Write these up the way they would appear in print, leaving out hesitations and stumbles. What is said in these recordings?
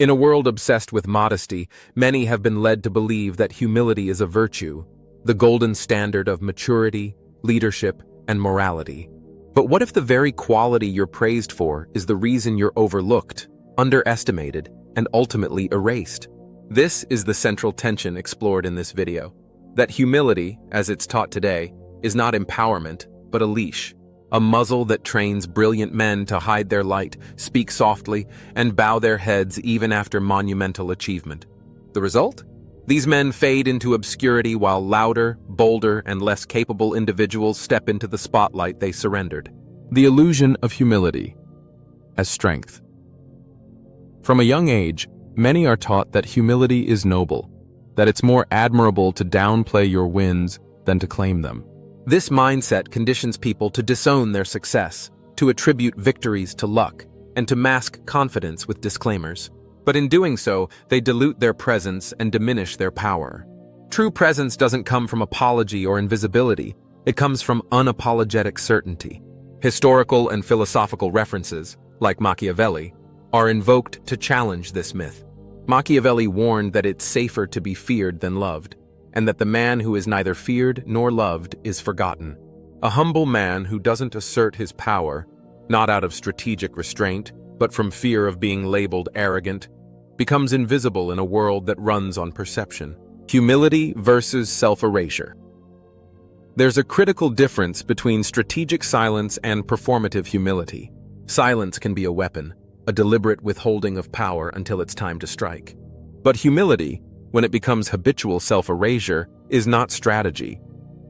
In a world obsessed with modesty, many have been led to believe that humility is a virtue, the golden standard of maturity, leadership, and morality. But what if the very quality you're praised for is the reason you're overlooked, underestimated, and ultimately erased? This is the central tension explored in this video. That humility, as it's taught today, is not empowerment, but a leash. A muzzle that trains brilliant men to hide their light, speak softly, and bow their heads even after monumental achievement. The result? These men fade into obscurity while louder, bolder, and less capable individuals step into the spotlight they surrendered. The illusion of humility as strength. From a young age, many are taught that humility is noble, that it's more admirable to downplay your wins than to claim them. This mindset conditions people to disown their success, to attribute victories to luck, and to mask confidence with disclaimers. But in doing so, they dilute their presence and diminish their power. True presence doesn't come from apology or invisibility, it comes from unapologetic certainty. Historical and philosophical references, like Machiavelli, are invoked to challenge this myth. Machiavelli warned that it's safer to be feared than loved, and that the man who is neither feared nor loved is forgotten. A humble man who doesn't assert his power, not out of strategic restraint, but from fear of being labeled arrogant, becomes invisible in a world that runs on perception. Humility versus self-erasure. There's a critical difference between strategic silence and performative humility. Silence can be a weapon, a deliberate withholding of power until it's time to strike. But humility, when it becomes habitual self-erasure, is not strategy,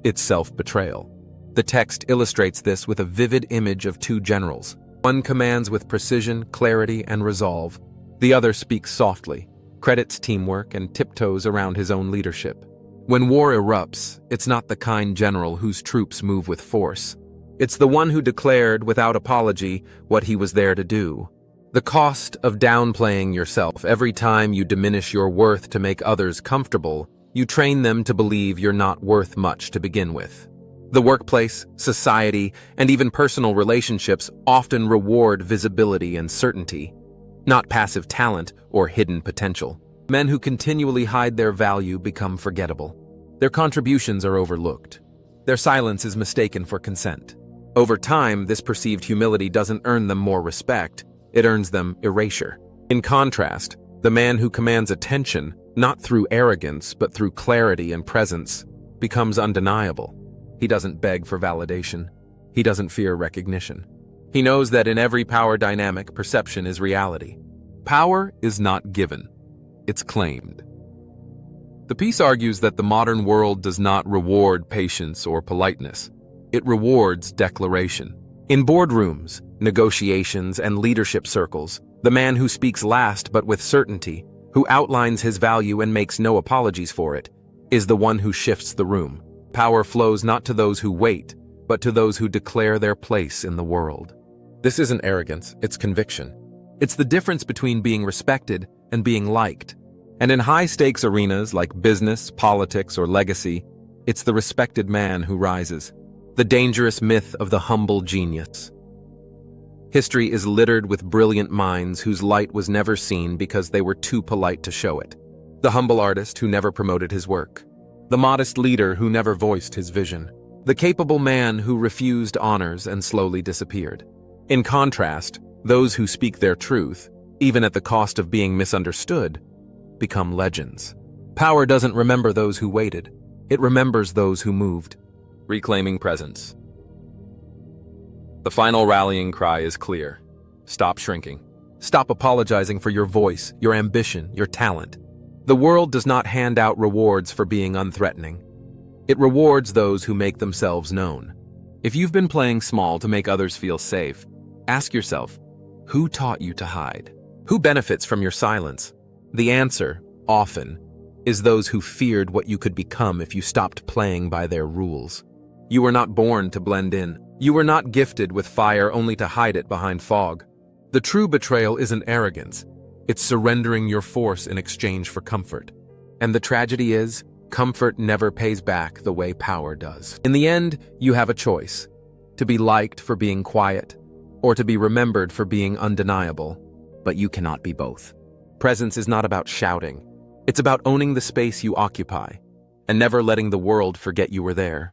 it's self-betrayal. The text illustrates this with a vivid image of two generals. One commands with precision, clarity, and resolve. The other speaks softly, credits teamwork, and tiptoes around his own leadership. When war erupts, it's not the kind general whose troops move with force. It's the one who declared, without apology, what he was there to do. The cost of downplaying yourself. Every time you diminish your worth to make others comfortable, you train them to believe you're not worth much to begin with. The workplace, society, and even personal relationships often reward visibility and certainty, not passive talent or hidden potential. Men who continually hide their value become forgettable. Their contributions are overlooked. Their silence is mistaken for consent. Over time, this perceived humility doesn't earn them more respect, it earns them erasure. In contrast, the man who commands attention, not through arrogance but through clarity and presence, becomes undeniable. He doesn't beg for validation. He doesn't fear recognition. He knows that in every power dynamic, perception is reality. Power is not given, it's claimed. The piece argues that the modern world does not reward patience or politeness. It rewards declaration. In boardrooms, negotiations, and leadership circles, the man who speaks last but with certainty, who outlines his value and makes no apologies for it, is the one who shifts the room. Power flows not to those who wait, but to those who declare their place in the world. This isn't arrogance, it's conviction. It's the difference between being respected and being liked. And in high-stakes arenas like business, politics, or legacy, it's the respected man who rises. The dangerous myth of the humble genius. History is littered with brilliant minds whose light was never seen because they were too polite to show it. The humble artist who never promoted his work. The modest leader who never voiced his vision. The capable man who refused honors and slowly disappeared. In contrast, those who speak their truth, even at the cost of being misunderstood, become legends. Power doesn't remember those who waited. It remembers those who moved. Reclaiming presence. The final rallying cry is clear. Stop shrinking. Stop apologizing for your voice, your ambition, your talent. The world does not hand out rewards for being unthreatening. It rewards those who make themselves known. If you've been playing small to make others feel safe, ask yourself, who taught you to hide? Who benefits from your silence? The answer, often, is those who feared what you could become if you stopped playing by their rules. You were not born to blend in. You were not gifted with fire only to hide it behind fog. The true betrayal isn't arrogance. It's surrendering your force in exchange for comfort. And the tragedy is, comfort never pays back the way power does. In the end, you have a choice: to be liked for being quiet, or to be remembered for being undeniable, but you cannot be both. Presence is not about shouting. It's about owning the space you occupy and never letting the world forget you were there.